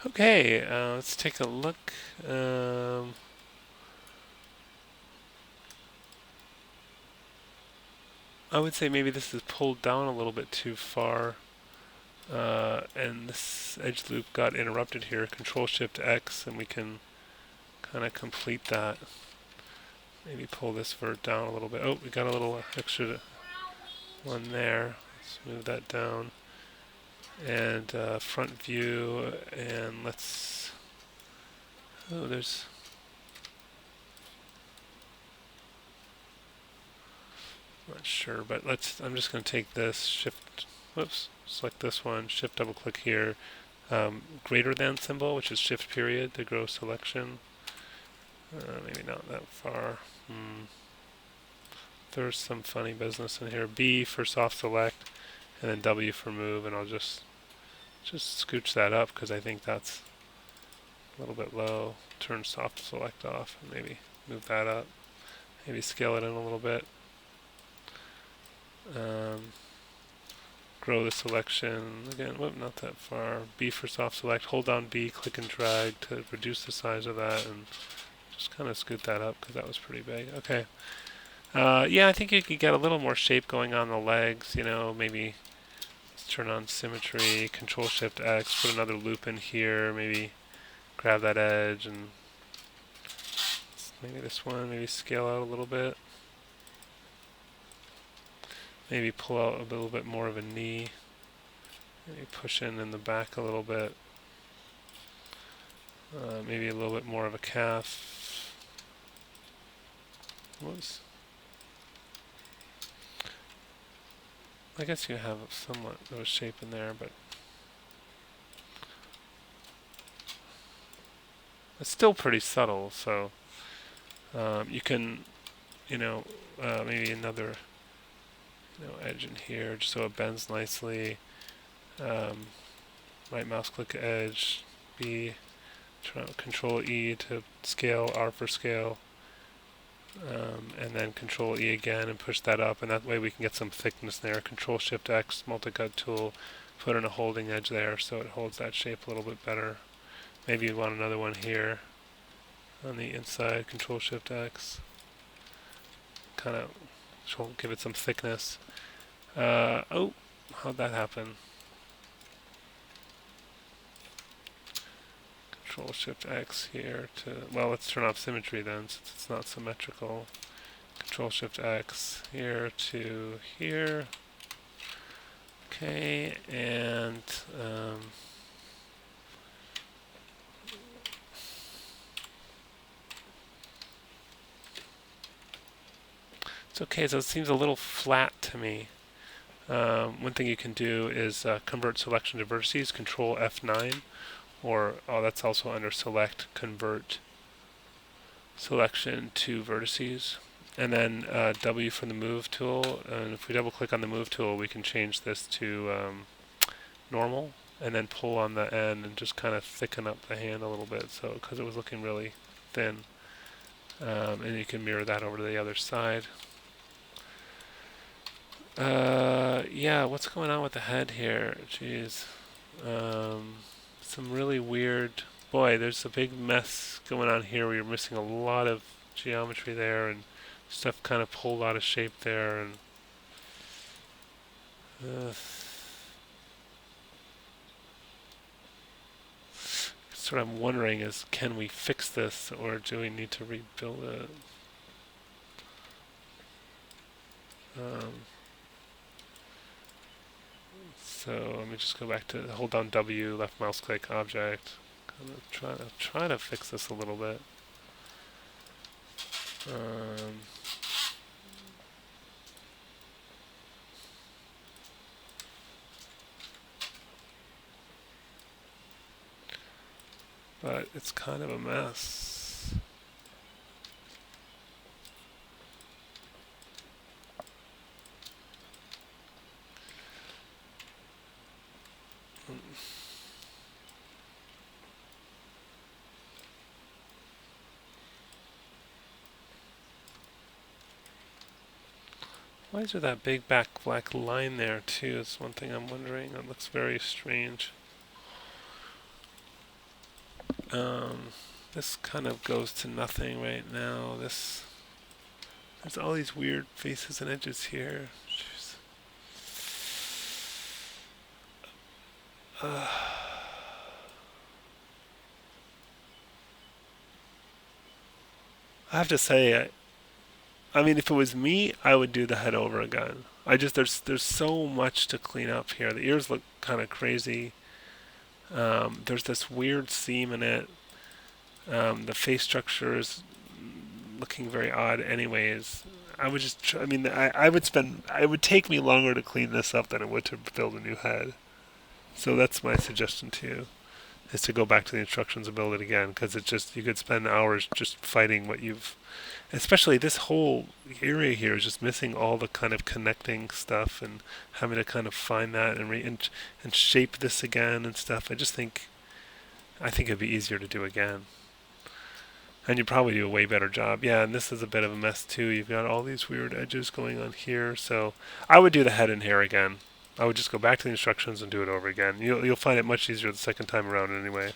Okay, let's take a look. I would say maybe this is pulled down a little bit too far, and this edge loop got interrupted here. Control Shift X, and we can kind of complete that. Maybe pull this vert down a little bit. Oh, we got a little extra one there. Let's move that down. And front view, and let's. Oh, there's. Not sure, but let's. I'm just going to take this shift. Whoops. Select this one. Shift double click here. Greater than symbol, which is shift period to grow selection. Maybe not that far. There's some funny business in here. B for soft select, and then W for move, and I'll just scooch that up because I think that's a little bit low. Turn soft select off, and maybe move that up. Maybe scale it in a little bit. Grow the selection again. Whoop, not that far. B for soft select. Hold down B, click and drag to reduce the size of that, and just kind of scoot that up because that was pretty big. Okay. Yeah, I think you could get a little more shape going on the legs. You know, maybe let's turn on symmetry. Control Shift X. Put another loop in here. Maybe grab that edge and maybe this one. Maybe scale out a little bit. Maybe pull out a little bit more of a knee. Maybe push in the back a little bit. Maybe a little bit more of a calf. Whoops. I guess you have somewhat of a shape in there, but it's still pretty subtle. So you can, you know, maybe another, edge in here, just so it bends nicely. Right mouse click edge, B, Control E to scale, R for scale, and then Control E again and push that up, and that way we can get some thickness there. Control Shift X, multi-cut tool, put in a holding edge there so it holds that shape a little bit better. Maybe you want another one here on the inside. Control Shift X, kind of give it some thickness. Oh, how'd that happen? Control Shift X here to, well, let's turn off symmetry then since it's not symmetrical. Control Shift X here to here. Okay, and it's okay, so it seems a little flat to me. One thing you can do is convert selection to vertices, Control F9, or that's also under Select, Convert Selection to Vertices. And then W for the Move tool, and if we double click on the Move tool, we can change this to normal, and then pull on the end and just kind of thicken up the hand a little bit, so because it was looking really thin. And you can mirror that over to the other side. Yeah, what's going on with the head here? Jeez. Some really weird. Boy, there's a big mess going on here where you're missing a lot of geometry there, and stuff kind of pulled out of shape there, and sort of I'm wondering is, can we fix this, or do we need to rebuild it? So let me just go back to hold down W, left mouse click, object. Kind of try to fix this a little bit. But it's kind of a mess. Why is there that big black line there too? It's one thing I'm wondering. It looks very strange. This kind of goes to nothing right now. There's all these weird faces and edges here. Jeez. Uh, I have to say, I mean, if it was me, I would do the head over again. There's so much to clean up here. The ears look kind of crazy. There's this weird seam in it. The face structure is looking very odd, anyways. I would just, I mean, I would spend, it would take me longer to clean this up than it would to build a new head. So that's my suggestion to you, is to go back to the instructions and build it again, because it just, you could spend hours just fighting what you've, especially this whole area here is just missing all the kind of connecting stuff and having to kind of find that and shape this again and stuff. I think it'd be easier to do again. And you probably do a way better job. Yeah, and this is a bit of a mess too. You've got all these weird edges going on here. So I would do the head and hair again. I would just go back to the instructions and do it over again. You'll find it much easier the second time around anyway.